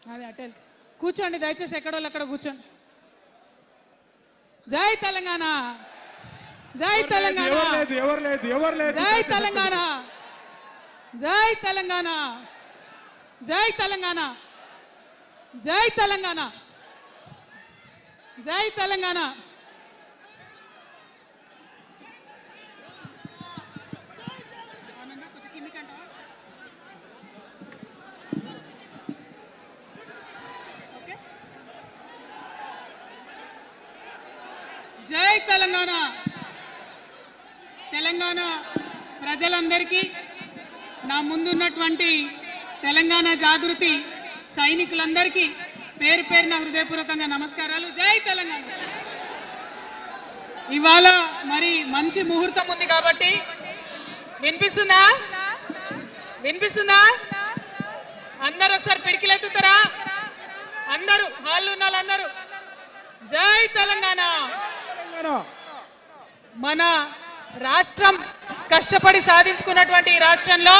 అదే అటెల్ కూర్చోండి దయచేసి ఎక్కడోళ్ళు అక్కడ కూర్చోండి. జై తెలంగాణ, జై తెలంగాణ, జై తెలంగాణ, జై తెలంగాణ, జై తెలంగాణ, జై తెలంగాణ, జై తెలంగాణ. జై తెలంగాణ. తెలంగాణ ప్రజలందరికీ, నా ముందున్నటువంటి తెలంగాణ జాగృతి సైనికులందరికీ పేరు పేరున హృదయపూర్వకంగా నమస్కారాలు. జై తెలంగాణ. ఇవాళ మరి మంచి ముహూర్తం ఉంది కాబట్టి వినిపిస్తుందా? వినిపిస్తుందా? అందరూ ఒకసారి పిడికిలెత్తుతారా? అందరూ హాల్లో ఉన్న వాళ్ళందరూ జై తెలంగాణ. మన రాష్ట్రం కష్టపడి సాధించుకున్నటువంటి ఈ రాష్ట్రంలో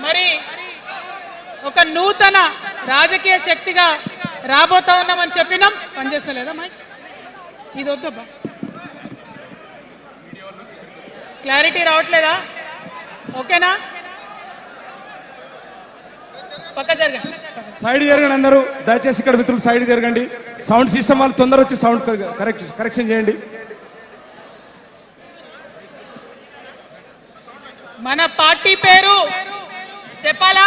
మరి ఒక నూతన రాజకీయ శక్తిగా రాబోతా ఉన్నామని చెప్పినాం. పనిచేస్తలేదా మైక్? ఇది వద్దబ్బా, క్లారిటీ రావట్లేదా? ఓకేనా? పక్క జరగండి, సైడ్ జరగండి అందరూ దయచేసి. ఇక్కడ మిత్రులు సైడ్ జరగండి. సౌండ్ సిస్టమ్ వాళ్ళు తొందర వచ్చి సౌండ్ కరెక్షన్ చేయండి. మన పార్టీ పేరు చెప్పాలా?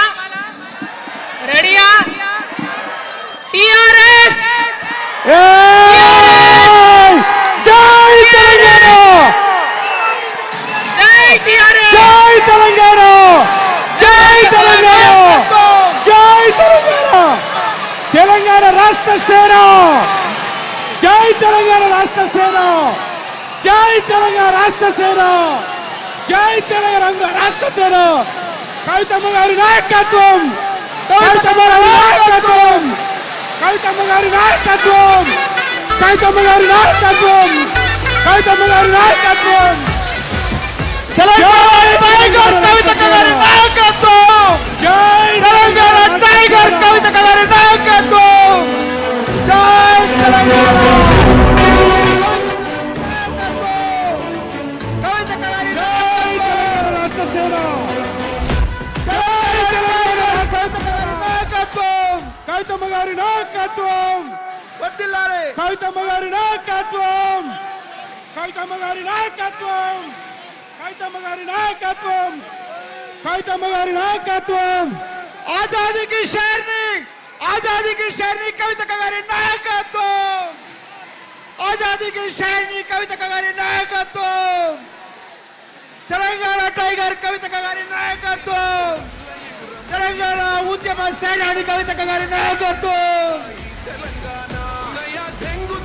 రెడీయా? టిఆర్ఎస్. జై తెలంగాణ, జై టిఆర్ఎస్, జై తెలంగాణ, జై తెలంగాణ, జై తెలంగాణ. తెలంగాణ రాష్ట్ర సేన, జై తెలంగాణ రాష్ట్ర సేన, జై తెలంగాణ రాష్ట్ర సేన, జై తెలంగాణ రాష్ట్ర సేన. కవితమ్మ గారి నాయకత్వం, కవితమ్మ గారి నాయకత్వం, కవితమ్మ గారి నాయకత్వం, కవితమ్మ గారి నాయకత్వం, కవితమ్మ గారి నాయకత్వం. తెలంగాణ టైగర్ కవితమ్మ గారి నాయకత్వం, జై తెలంగాణ టైగర్ కవితమ్మ గారి నాయకత్వం, జై తెలంగాణ. కవితమ్మ గారి నాయకత్వం, కవితమ్మ గారి నాయకత్వం, కవితమ్మ గారి నాయకత్వం, కవితమ్మ గారి నాయకత్వం, కవితమ్మ గారి నాయకత్వం. ఆజాదీ కి షేర్ని, ఆజాదీ కి షేర్ని కవితమ్మ గారి నాయకత్వం, ఆజాదీ కి షేర్ని కవితమ్మ గారి నాయకత్వం. తెలంగాణ టైగర్ కవితమ్మ గారి నాయకత్వం, తెలంగాణ ఉద్యమ సేనాని కవితమ్మ గారి నాయకత్వం.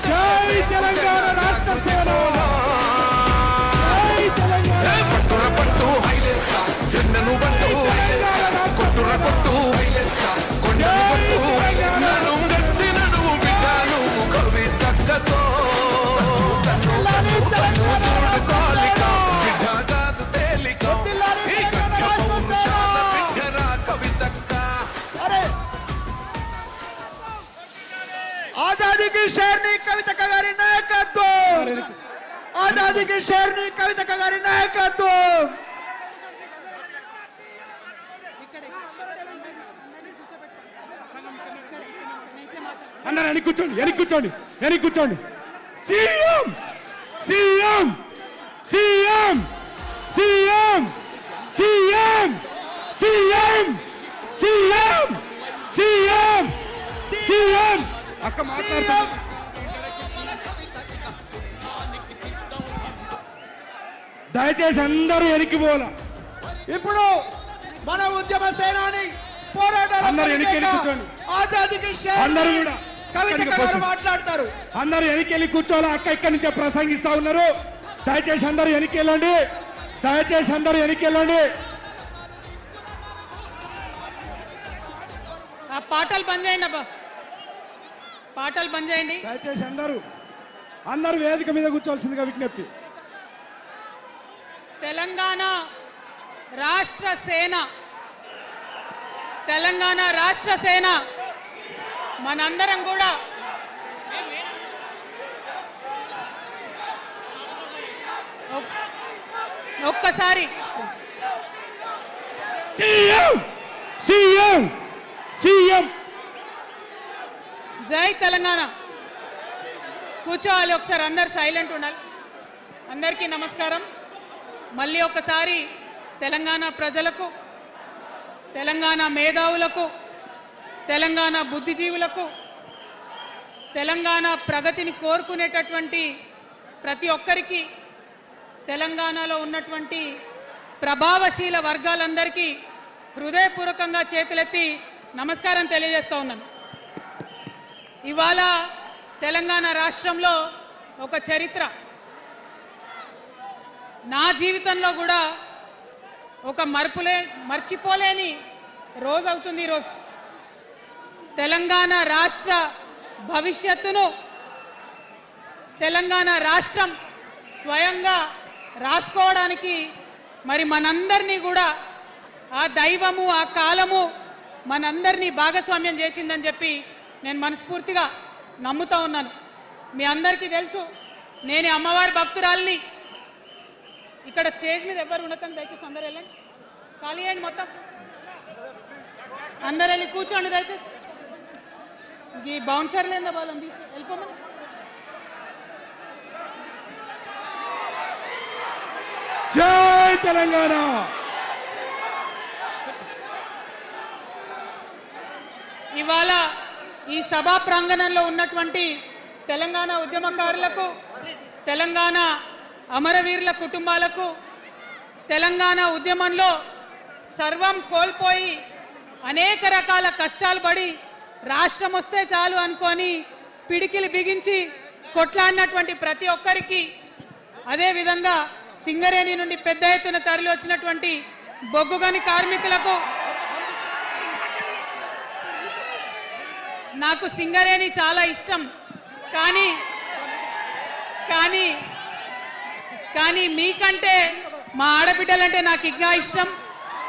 జై తెలంగాణ రాష్ట్ర సేన, జై తెలంగాణ. పట్టుర పట్టు హైలెస్స జన్నను పట్టు కొట్టుర కొట్టు హైలెస్స కొండను పట్టు నడు గట్టి నడు బిడ్డను కవితక్కతో తను చూడు కాలిక బిడ్డ కాదు తేలిక ఈ గట్ట పౌరుషాల బిడ్డరా కవితక్క. ఆజాదీ కి షేర్ని కవితమ్మ గారి నాయకత్వం, ఆజాదీ కి షేర్ని కవితమ్మ గారి నాయకత్వం. అందరూ వెనక్కి కూర్చోండి, వెనక్కి కూర్చోండి, వెనక్కి కూర్చోండి. CM CM CM CM CM CM CM CM CM. అక్క మాట్లాడుతా. దయచేసి అందరూ వెనక్కి పోలా. ఇప్పుడు మన ఉద్యమ సేనాని పోరాటాలు అందరూ వెనక్కి కూర్చోండి. ఆజాదీకి అందరూ కూడా మాట్లాడతారు. అందరూ వెనక్కి కూర్చోాలా. అక్క ఇక్కడి నుంచే ప్రసంగిస్తా ఉన్నారు. దయచేసి అందరూ వెనక్కి వెళ్ళండి, దయచేసి అందరూ వెనక్కి వెళ్ళండి. ఆ పాటలు బంద్ చేయండి అబ్బా, పాటలు బంద్ చేయండి. దయచేసి అందరూ వేదిక మీద కూర్చోవలసిందిగా విజ్ఞప్తి. తెలంగాణ రాష్ట్ర సేన, తెలంగాణ రాష్ట్ర సేన మనందరం కూడా ఒక్కసారి సీఎం సీఎం సీఎం జై తెలంగాణ. కూర్చోవాలి, ఒకసారి అందరు సైలెంట్ ఉండాలి. అందరికీ నమస్కారం. మళ్ళీ ఒకసారి తెలంగాణ ప్రజలకు, తెలంగాణ మేధావులకు, తెలంగాణ బుద్ధిజీవులకు, తెలంగాణ ప్రగతిని కోరుకునేటటువంటి ప్రతి ఒక్కరికి, తెలంగాణలో ఉన్నటువంటి ప్రభావశీల వర్గాలందరికీ హృదయపూర్వకంగా చేతులెత్తి నమస్కారం తెలియజేస్తూ ఉన్నాను. ఇవాళ తెలంగాణ రాష్ట్రంలో ఒక చరిత్ర, నా జీవితంలో కూడా ఒక మర్చిపోలేని రోజు అవుతుంది ఈరోజు. తెలంగాణ రాష్ట్ర భవిష్యత్తును తెలంగాణ రాష్ట్రం స్వయంగా రాసుకోవడానికి మరి మనందరినీ కూడా ఆ దైవము, ఆ కాలము మనందరినీ భాగస్వామ్యం చేసిందని చెప్పి నేను మనస్ఫూర్తిగా నమ్ముతా ఉన్నాను. మీ అందరికీ తెలుసు, నేను అమ్మవారి భక్తురాలిని. ఇక్కడ స్టేజ్ మీద ఎవరు ఉండకండి, దయచేసి అందరు వెళ్ళండి, ఖాళీ అయ్యండి మొత్తం, అందరు వెళ్ళి కూర్చోండి దయచేసి. ఈ బౌన్సర్లు ఏందో వాళ్ళని తీసి వెళ్ళిపోమని. జై తెలంగాణ. ఇవాళ ఈ సభా ప్రాంగణంలో ఉన్నటువంటి తెలంగాణ ఉద్యమకారులకు, తెలంగాణ అమరవీరుల కుటుంబాలకు, తెలంగాణ ఉద్యమంలో సర్వం కోల్పోయి అనేక రకాల కష్టాలు పడి రాష్ట్రం వస్తే చాలు అనుకొని పిడికిలు బిగించి కొట్లాడినటువంటి ప్రతి ఒక్కరికి, అదేవిధంగా సింగరేణి నుండి పెద్ద ఎత్తున తరలి వచ్చినటువంటి బొగ్గుగని కార్మికులకు, నాకు సింగరేణి చాలా ఇష్టం, కానీ కానీ కానీ మీకంటే మా ఆడబిడ్డలంటే నాకు ఇంకా ఇష్టం.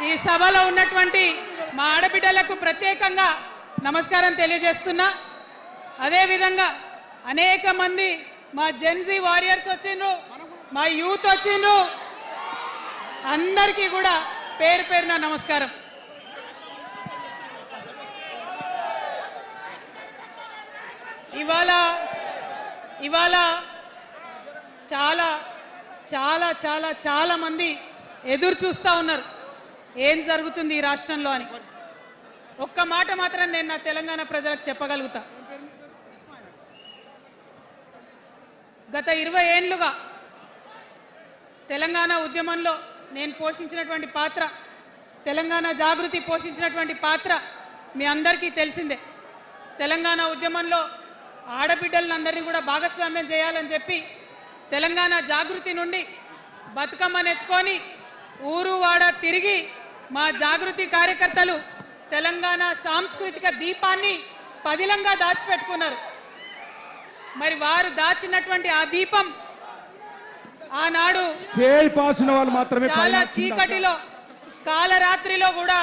ఈ సభలో ఉన్నటువంటి మా ఆడబిడ్డలకు ప్రత్యేకంగా నమస్కారం తెలియజేస్తున్నా. అదేవిధంగా అనేక మంది మా జెన్జీ వారియర్స్ వచ్చిండ్రు, మా యూత్ వచ్చిండ్రు, అందరికీ కూడా పేరు పేరున నమస్కారం. ఇవాళ చాలా చాలా చాలా చాలా మంది ఎదురు చూస్తూ ఉన్నారు ఏం జరుగుతుంది ఈ రాష్ట్రంలో అని. ఒక్క మాట మాత్రం నేను నా తెలంగాణ ప్రజలకు చెప్పగలుగుతా. గత 20 ఏళ్లుగా తెలంగాణ ఉద్యమంలో నేను పోషించినటువంటి పాత్ర, తెలంగాణ జాగృతి పోషించినటువంటి పాత్ర మీ అందరికీ తెలిసిందే. తెలంగాణ ఉద్యమంలో ఆడబిడ్డలందరినీ కూడా భాగస్వామ్యం చేయాలని చెప్పి తెలంగాణ జాగృతి నుండి బతుకమ్మను ఎత్తుకొని ఊరు వాడ తిరిగి మా జాగృతి కార్యకర్తలు తెలంగాణ సాంస్కృతిక దీపాన్ని పదిలంగా దాచిపెట్టుకున్నారు. మరి వారు దాచినటువంటి ఆ దీపం ఆనాడు చాలా చీకటిలో, కాలరాత్రిలో కూడా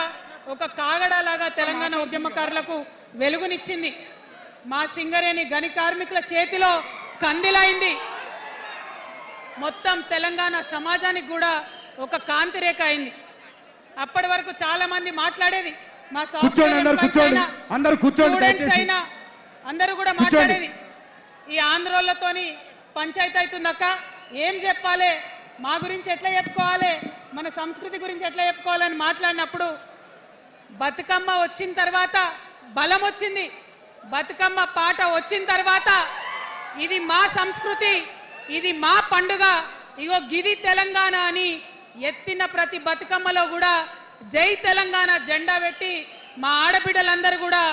ఒక కాగడాలాగా తెలంగాణ ఉద్యమకారులకు వెలుగునిచ్చింది. మా సింగరేణి గని కార్మికుల చేతిలో కందిలైంది. మొత్తం తెలంగాణ సమాజానికి కూడా ఒక కాంతి రేఖ అయింది. అప్పటి వరకు చాలా మంది మాట్లాడేది, మా స్టూడెంట్స్ అయినా అందరూ కూడా మాట్లాడేది, ఈ ఆంధ్రోళ్లతోని పంచాయతీ అవుతుందక్క, ఏం చెప్పాలి, మా గురించి ఎట్లా చెప్పుకోవాలి, మన సంస్కృతి గురించి ఎట్లా చెప్పుకోవాలని మాట్లాడినప్పుడు బతుకమ్మ వచ్చిన తర్వాత బలం వచ్చింది. బతుకమ్మ పాట వచ్చిన తర్వాత ఇది మా సంస్కృతి, ఇది మా పండుగ, ఇగో గిది తెలంగాణ అని ఎత్తిన ప్రతి బతుకమ్మలో కూడా జై తెలంగాణ జెండా పెట్టి మా ఆడబిడ్డలందరూ కూడా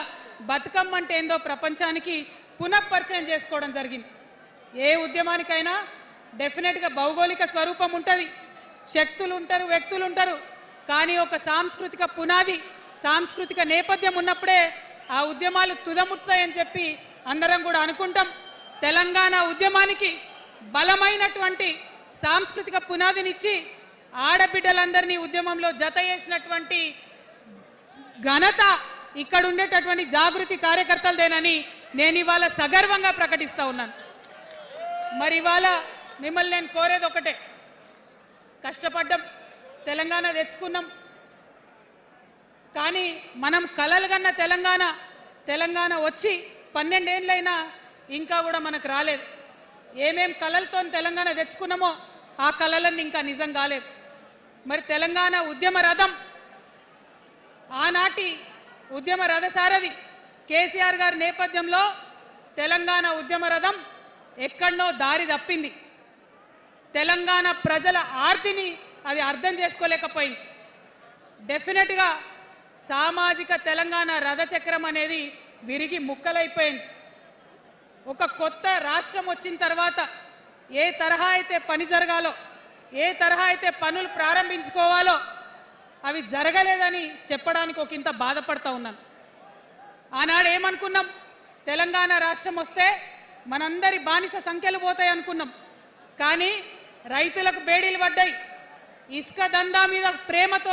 బతుకమ్మ అంటే ఏందో ప్రపంచానికి పునఃపరిచయం చేసుకోవడం జరిగింది. ఏ ఉద్యమానికైనా డెఫినెట్గా భౌగోళిక స్వరూపం ఉంటుంది, శక్తులు ఉంటారు, వ్యక్తులు ఉంటారు, కానీ ఒక సాంస్కృతిక పునాది, సాంస్కృతిక నేపథ్యం ఉన్నప్పుడే ఆ ఉద్యమాలు తుదముట్టాయని చెప్పి అందరం కూడా అనుకుంటాం. తెలంగాణ ఉద్యమానికి బలమైనటువంటి సాంస్కృతిక పునాదినిచ్చి ఆడబిడ్డలందరినీ ఉద్యమంలో జత చేసినటువంటి ఘనత ఇక్కడ ఉండేటటువంటి జాగృతి కార్యకర్తలదేనని నేను ఇవాళ సగర్వంగా ప్రకటిస్తా ఉన్నాను. మరి ఇవాళ మిమ్మల్ని నేను కోరేది ఒకటే, కష్టపడ్డం, తెలంగాణ తెచ్చుకున్నాం, కానీ మనం కలలు కన్న తెలంగాణ వచ్చి 12 ఏళ్ళైనా ఇంకా కూడా మనకు రాలేదు. ఏమేం కలలతో తెలంగాణ తెచ్చుకున్నామో ఆ కలలన్నీ ఇంకా నిజం కాలేదు. మరి తెలంగాణ ఉద్యమ రథం, ఆనాటి ఉద్యమ రథసారథి కేసీఆర్ గారి నేపథ్యంలో తెలంగాణ ఉద్యమ రథం ఎక్కడనో దారి తప్పింది. తెలంగాణ ప్రజల ఆర్తిని అది అర్థం చేసుకోలేకపోయింది. డెఫినెట్గా సామాజిక తెలంగాణ రథచక్రం అనేది విరిగి ముక్కలైపోయింది. ఒక కొత్త రాష్ట్రం వచ్చిన తర్వాత ఏ తరహా అయితే పని జరగాలో, ఏ తరహా అయితే పనులు ప్రారంభించుకోవాలో అవి జరగలేదని చెప్పడానికి ఒక ఇంత బాధపడతా ఉన్నాను. ఆనాడు ఏమనుకున్నాం, తెలంగాణ రాష్ట్రం వస్తే మనందరి బానిస సంఖ్యలు పోతాయి అనుకున్నాం. కానీ రైతులకు బేడీలు పడ్డాయి. ఇసుక దందా మీద ప్రేమతో